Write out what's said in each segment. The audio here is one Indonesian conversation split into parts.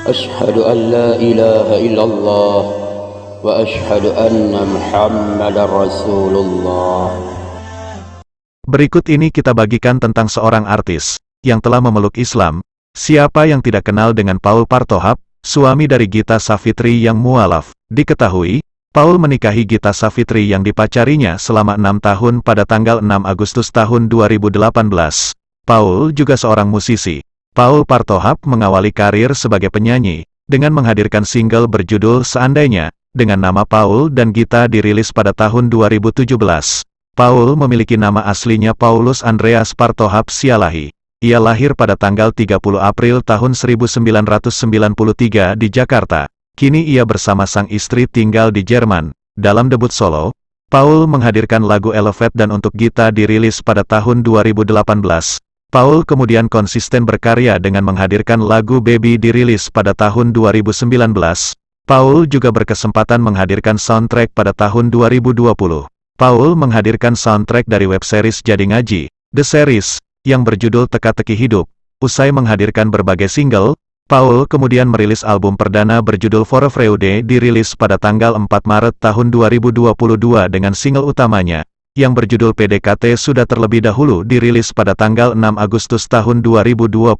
أشهد أن لا إله إلا الله وأشهد أن محمدا رسول الله. Berikut ini kita bagikan tentang seorang artis yang telah memeluk Islam. Siapa yang tidak kenal dengan Paul Partohap, suami dari Gita Savitri yang mualaf? Diketahui, Paul menikahi Gita Savitri yang dipacarinya selama 6 tahun pada tanggal 6 Agustus tahun 2018. Paul juga seorang musisi. Paul Partohap mengawali karir sebagai penyanyi, dengan menghadirkan single berjudul Seandainya, dengan nama Paul dan Gita dirilis pada tahun 2017. Paul memiliki nama aslinya Paulus Andreas Partohap Sialahi. Ia lahir pada tanggal 30 April tahun 1993 di Jakarta. Kini ia bersama sang istri tinggal di Jerman. Dalam debut solo, Paul menghadirkan lagu Elevate dan untuk Gita dirilis pada tahun 2018. Paul kemudian konsisten berkarya dengan menghadirkan lagu Baby dirilis pada tahun 2019. Paul juga berkesempatan menghadirkan soundtrack pada tahun 2020. Paul menghadirkan soundtrack dari web series Jadi Ngaji, The Series, yang berjudul Teka-Teki Hidup. Usai menghadirkan berbagai single, Paul kemudian merilis album perdana berjudul For a Freude dirilis pada tanggal 4 Maret tahun 2022 dengan single utamanya, yang berjudul PDKT sudah terlebih dahulu dirilis pada tanggal 6 Agustus tahun 2021.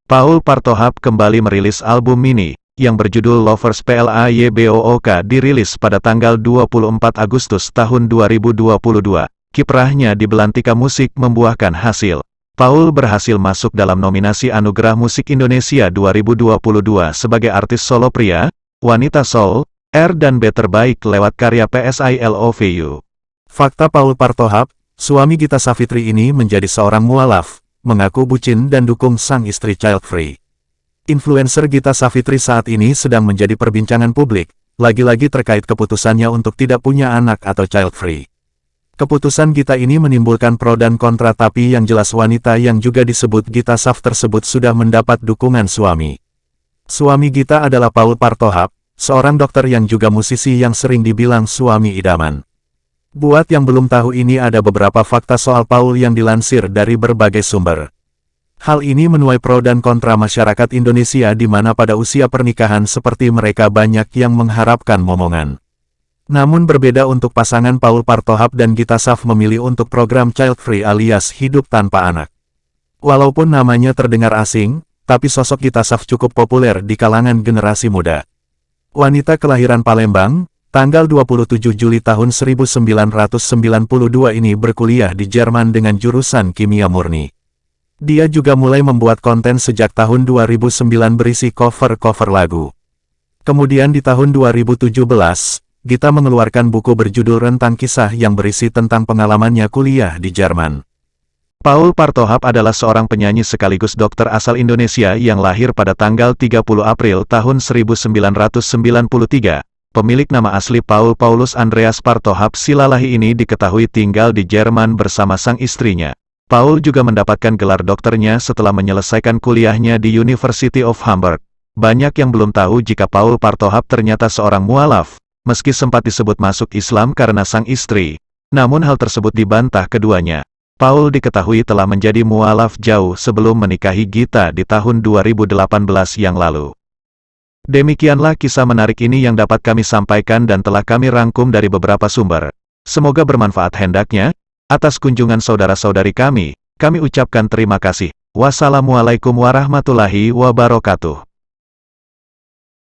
Paul Partohap kembali merilis album mini, yang berjudul Lovers Playbook dirilis pada tanggal 24 Agustus tahun 2022. Kiprahnya di belantika musik membuahkan hasil. Paul berhasil masuk dalam nominasi Anugerah Musik Indonesia 2022 sebagai artis solo pria, wanita soul, R&B terbaik lewat karya PSILOVU. Fakta Paul Partohap, suami Gita Savitri ini menjadi seorang mualaf, mengaku bucin dan dukung sang istri child free. Influencer Gita Savitri saat ini sedang menjadi perbincangan publik, lagi-lagi terkait keputusannya untuk tidak punya anak atau child free. Keputusan Gita ini menimbulkan pro dan kontra, tapi yang jelas wanita yang juga disebut Gita Sav tersebut sudah mendapat dukungan suami. Suami Gita adalah Paul Partohap, seorang dokter yang juga musisi yang sering dibilang suami idaman. Buat yang belum tahu, ini ada beberapa fakta soal Paul yang dilansir dari berbagai sumber. Hal ini menuai pro dan kontra masyarakat Indonesia di mana pada usia pernikahan seperti mereka banyak yang mengharapkan momongan. Namun berbeda untuk pasangan Paul Partohap dan Gita Sav memilih untuk program child free alias hidup tanpa anak. Walaupun namanya terdengar asing, tapi sosok Gita Sav cukup populer di kalangan generasi muda. Wanita kelahiran Palembang, tanggal 27 Juli tahun 1992 ini berkuliah di Jerman dengan jurusan kimia murni. Dia juga mulai membuat konten sejak tahun 2009 berisi cover-cover lagu. Kemudian di tahun 2017, Gita mengeluarkan buku berjudul Rentang Kisah yang berisi tentang pengalamannya kuliah di Jerman. Paul Partohap adalah seorang penyanyi sekaligus dokter asal Indonesia yang lahir pada tanggal 30 April tahun 1993. Pemilik nama asli Paul Paulus Andreas Partohap Silalahi ini diketahui tinggal di Jerman bersama sang istrinya. Paul juga mendapatkan gelar dokternya setelah menyelesaikan kuliahnya di University of Hamburg. Banyak yang belum tahu jika Paul Partohap ternyata seorang mualaf, meski sempat disebut masuk Islam karena sang istri. Namun hal tersebut dibantah keduanya. Paul diketahui telah menjadi mualaf jauh sebelum menikahi Gita di tahun 2018 yang lalu. Demikianlah kisah menarik ini yang dapat kami sampaikan dan telah kami rangkum dari beberapa sumber. Semoga bermanfaat. Hendaknya, atas kunjungan saudara-saudari kami ucapkan terima kasih. Wassalamualaikum warahmatullahi wabarakatuh.